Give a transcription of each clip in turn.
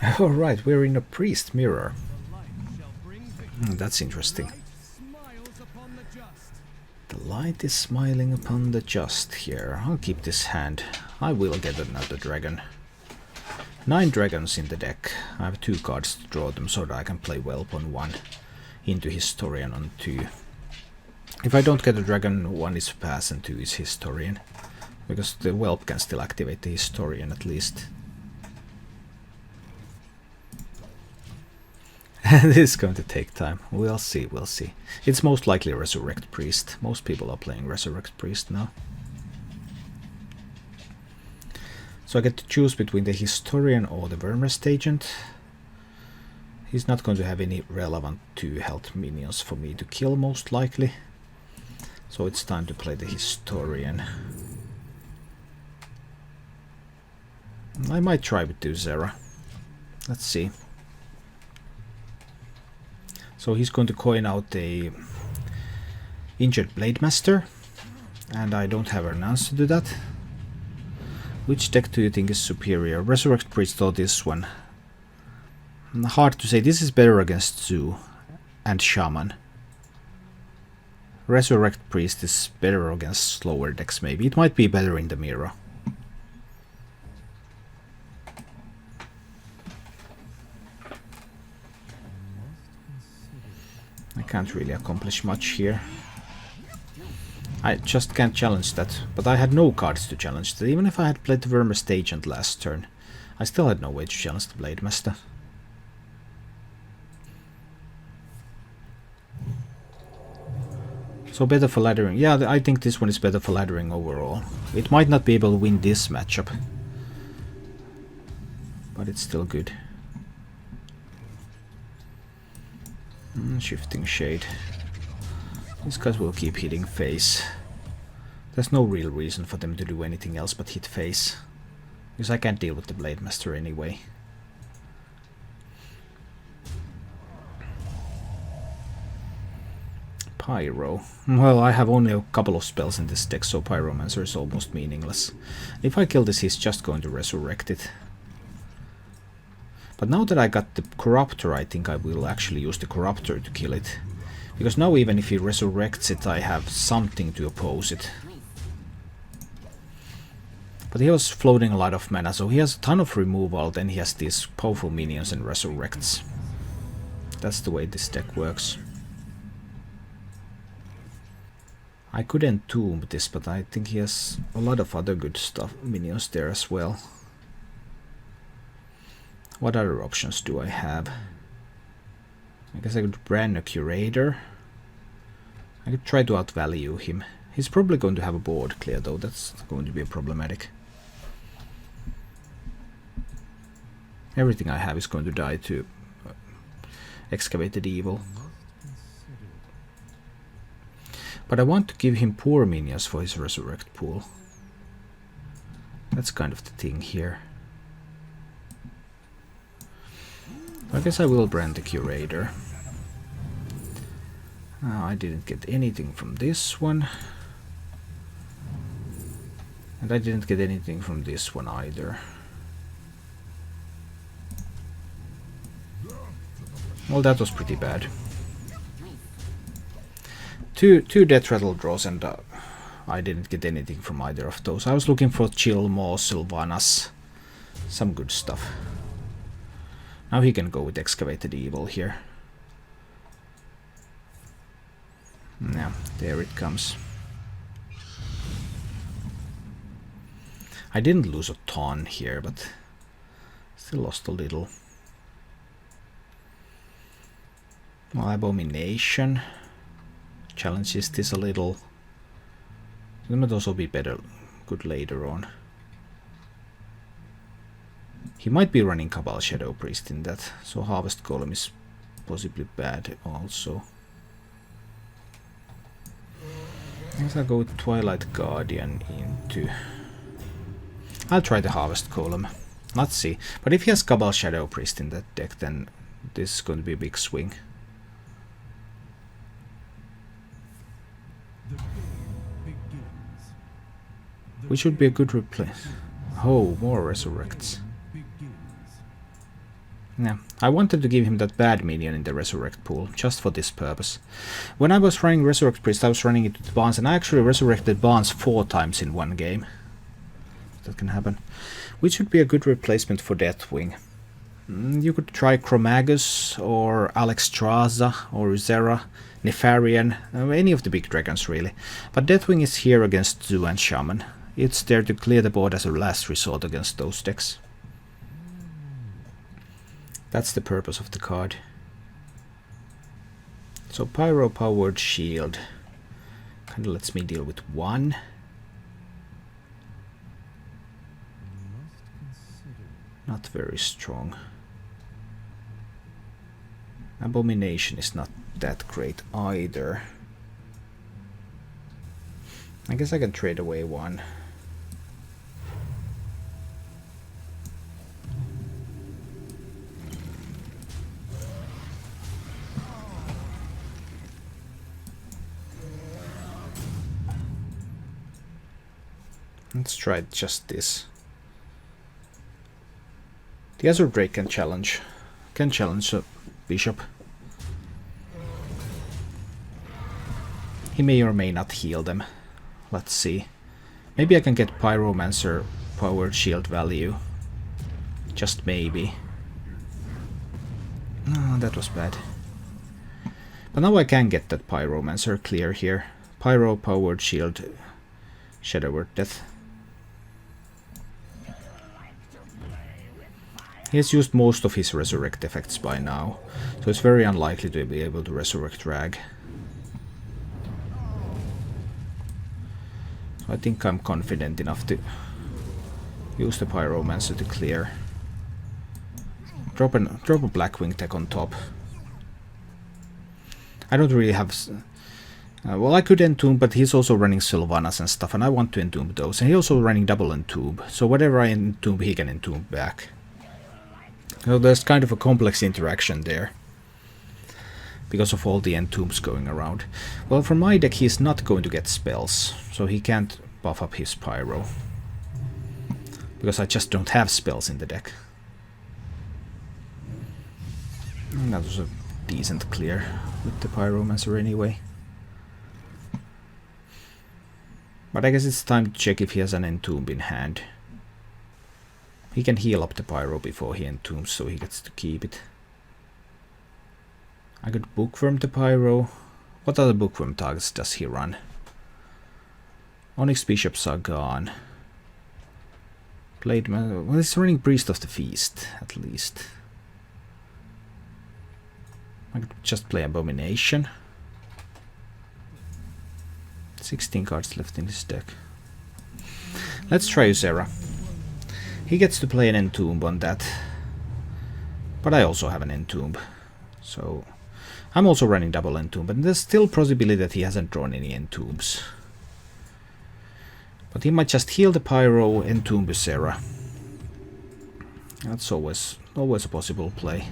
Alright, we're in a priest mirror. That's interesting. The light is smiling upon the just here. I'll keep this hand. I will get another dragon. 9 dragons in the deck. I have 2 cards to draw them so that I can play Whelp on 1. Into Historian on 2. If I don't get a dragon, 1 is pass and 2 is Historian. Because the Whelp can still activate the Historian at least. This is going to take time. We'll see, we'll see. It's most likely Resurrect Priest. Most people are playing Resurrect Priest now. So I get to choose between the Historian or the Wyrm Agent. He's not going to have any relevant 2 health minions for me to kill most likely. So it's time to play the Historian. I might try with 2 Zera. Let's see. So he's going to coin out a Injured Blade Master, and I don't have an answer to that. Which deck do you think is superior? Resurrect Priest or this one? Hard to say. This is better against Zoo and Shaman. Resurrect Priest is better against slower decks maybe. It might be better in the mirror. I can't really accomplish much here. I just can't challenge that, but I had no cards to challenge that. Even if I had played the Wyrm Agent last turn, I still had no way to challenge the Blade Master. So better for laddering. Yeah, I think this one is better for laddering overall. It might not be able to win this matchup, but it's still good. Shifting Shade. These guys will keep hitting face. There's no real reason for them to do anything else but hit face, because I can't deal with the Blade Master anyway. Pyro. Well, I have only a couple of spells in this deck, so Pyromancer is almost meaningless. If I kill this, he's just going to resurrect it. But now that I got the Corruptor, I think I will actually use the Corruptor to kill it. Because now even if he resurrects it, I have something to oppose it. But he was floating a lot of mana, so he has a ton of removal, then he has these powerful minions and resurrects. That's the way this deck works. I could entomb this, but I think he has a lot of other good stuff, minions there as well. What other options do I have? I guess I could brand a Curator. I could try to outvalue him. He's probably going to have a board clear though, that's going to be problematic. Everything I have is going to die to Excavated Evil. But I want to give him poor minions for his Resurrect pool. That's kind of the thing here. I guess I will brand the Curator. I didn't get anything from this one. And I didn't get anything from this one either. Well, that was pretty bad. Two Death Rattle draws, and I didn't get anything from either of those. I was looking for Chill, Maw, Sylvanas. Some good stuff. Now he can go with Excavated Evil here. Yeah, there it comes. I didn't lose a ton here, but still lost a little. Well, Abomination challenges this a little. It might also be good later on. He might be running Cabal Shadow Priest in that, so Harvest Golem is possibly bad also. I guess I'll go with Twilight Guardian into... I'll try the Harvest Golem. Let's see. But if he has Cabal Shadow Priest in that deck, then this is going to be a big swing. Which would be a good replace. Oh, more Resurrects. Yeah, I wanted to give him that bad minion in the Resurrect pool, just for this purpose. When I was running Resurrect Priest, I was running it with Barnes, and I actually resurrected Barnes 4 times in one game. That can happen. Which would be a good replacement for Deathwing. You could try Chromagus, or Alexstrasza, or Zera, Nefarian, any of the big dragons really. But Deathwing is here against Zoo and Shaman. It's there to clear the board as a last resort against those decks. That's the purpose of the card. So Pyro Powered Shield kinda lets me deal with 1. Not very strong. Abomination is not that great either. I guess I can trade away 1. Let's try just this. The Azure Drake can challenge a bishop. He may or may not heal them. Let's see. Maybe I can get Pyromancer powered shield value. Just maybe. Oh, that was bad. But now I can get that Pyromancer clear here. Pyro powered shield, Shadow Word Death. He has used most of his resurrect effects by now, so it's very unlikely to be able to resurrect drag. So I think I'm confident enough to use the Pyromancer to clear. Drop a Blackwing tech on top. I don't really have... well, I could entomb, but he's also running Sylvanas and stuff, and I want to entomb those. And he's also running double entomb, so whatever I entomb, he can entomb back. So there's kind of a complex interaction there, because of all the entombs going around. Well, for my deck, he's not going to get spells, so he can't buff up his Pyro, because I just don't have spells in the deck. And that was a decent clear with the Pyromancer anyway. But I guess it's time to check if he has an entomb in hand. He can heal up the Pyro before he entombs, so he gets to keep it. I could Bookworm the Pyro. What other Bookworm targets does he run? Onyx Bishops are gone. Blade Man. Well, he's running Priest of the Feast, at least. I could just play Abomination. 16 cards left in his deck. Let's try Zera. He gets to play an entomb on that. But I also have an entomb. So I'm also running double entomb, but there's still possibility that he hasn't drawn any entombs. But he might just heal the Pyro, entomb Zera. That's always a possible play.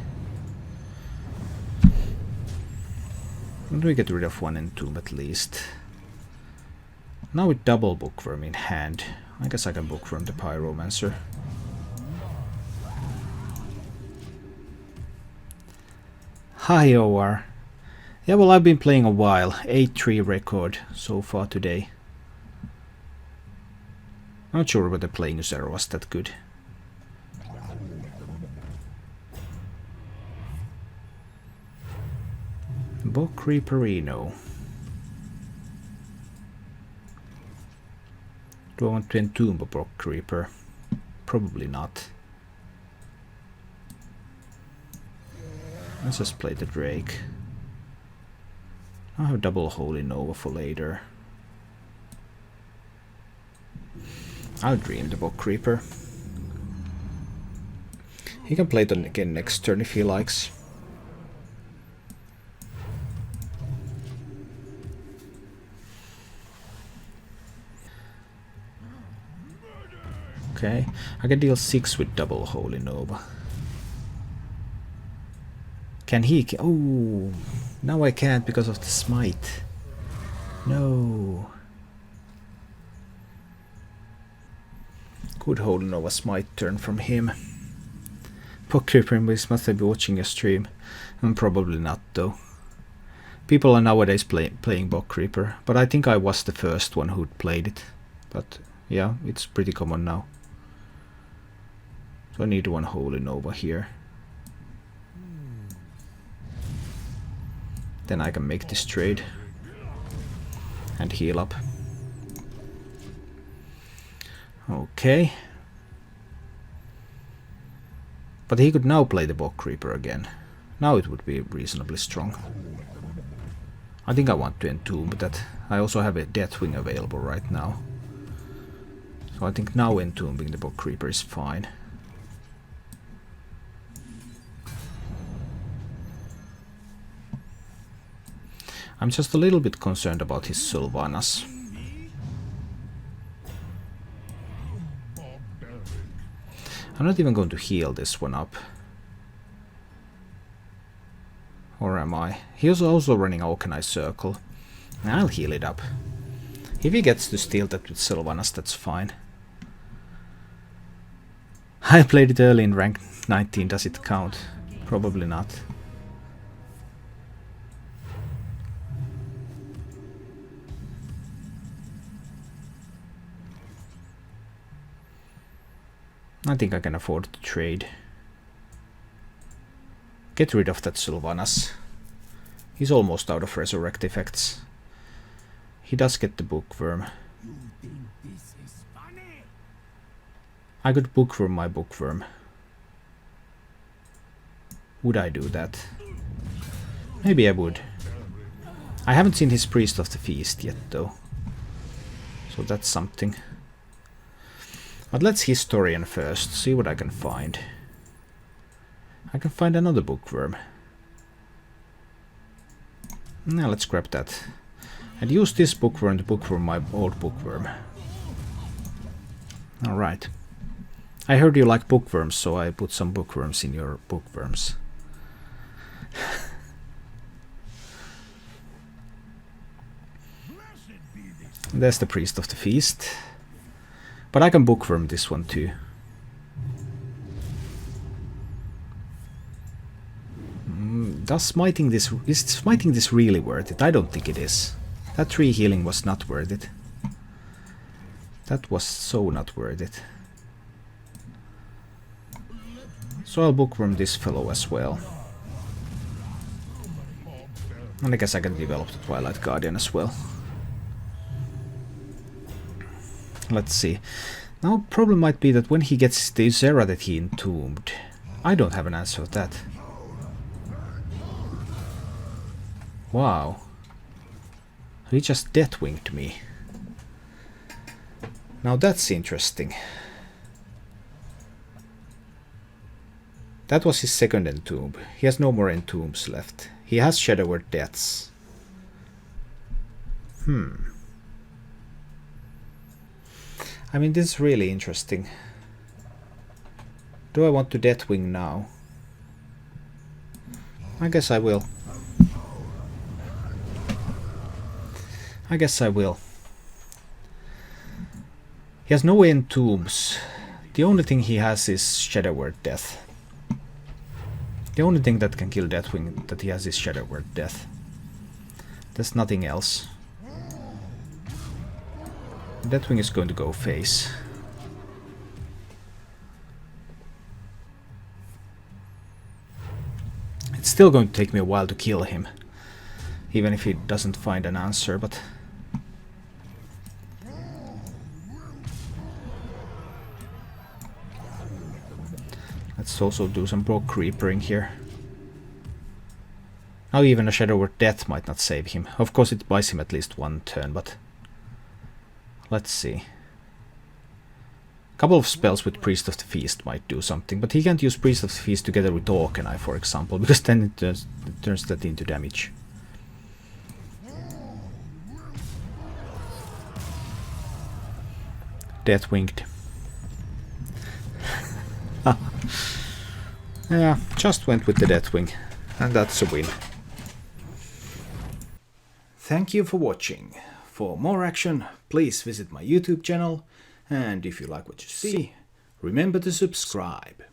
And we get rid of one entomb at least. Now with double Bookworm in hand, I guess I can Bookworm the Pyromancer. Hi OR. Yeah, well, I've been playing a while. 8-3 record so far today. I'm not sure whether playing Zero was that good. Creeperino. Do I want to entomb a Brock Creeper? Probably not. Let's just play the Drake. I'll have double Holy Nova for later. I'll dream the Brock Creeper. He can play it again next turn if he likes. Okay, I can deal 6 with double Holy Nova. Can he? Oh, now I can't because of the smite. No. Good Holy Nova smite turn from him. Bog Creeper in this must have been watching a stream. Probably not though. People are nowadays playing Bog Creeper, but I think I was the first one who played it. But yeah, it's pretty common now. So I need one Holy Nova here. Then I can make this trade. And heal up. Okay. But he could now play the Bog Creeper again. Now it would be reasonably strong. I think I want to entomb that. I also have a Deathwing available right now. So I think now entombing the Bog Creeper is fine. I'm just a little bit concerned about his Sylvanas. I'm not even going to heal this one up. Or am I? He was also running Oakeneye Circle. I'll heal it up. If he gets to steal that with Sylvanas, that's fine. I played it early in rank 19, does it count? Probably not. I think I can afford to trade. Get rid of that Sylvanas. He's almost out of resurrect effects. He does get the Bookworm. I could Bookworm my Bookworm. Would I do that? Maybe I would. I haven't seen his Priest of the Feast yet though. So that's something. But let's Historian first, see what I can find. I can find another Bookworm. Now let's grab that. And use this Bookworm to Bookworm my old Bookworm. Alright. I heard you like bookworms, so I put some bookworms in your bookworms. There's the Priest of the Feast. But I can bookworm this one too. Is smiting this really worth it? I don't think it is. That 3 healing was not worth it. That was so not worth it. So I'll bookworm this fellow as well. And I guess I can develop the Twilight Guardian as well. Let's see. Now problem might be that when he gets the Zera that he entombed, I don't have an answer for that. Wow. He just Deathwinged me. Now that's interesting. That was his second entomb. He has no more entombs left. He has Shadow Word Deaths. I mean, this is really interesting. Do I want to Deathwing now? I guess I will. I guess I will. He has no entombs. The only thing he has is Shadow Word Death. The only thing that can kill Deathwing that he has is Shadow Word Death. There's nothing else. Deathwing is going to go face. It's still going to take me a while to kill him. Even if he doesn't find an answer, but... Let's also do some Bog Creepering here. Now even a Shadow Word Death might not save him. Of course it buys him at least one turn, but... Let's see. A couple of spells with Priest of the Feast might do something, but he can't use Priest of the Feast together with Oakeneye, for example, because then it turns that into damage. Deathwinged. Yeah, just went with the Deathwing, and that's a win. Thank you for watching. For more action, please visit my YouTube channel, and if you like what you see, remember to subscribe.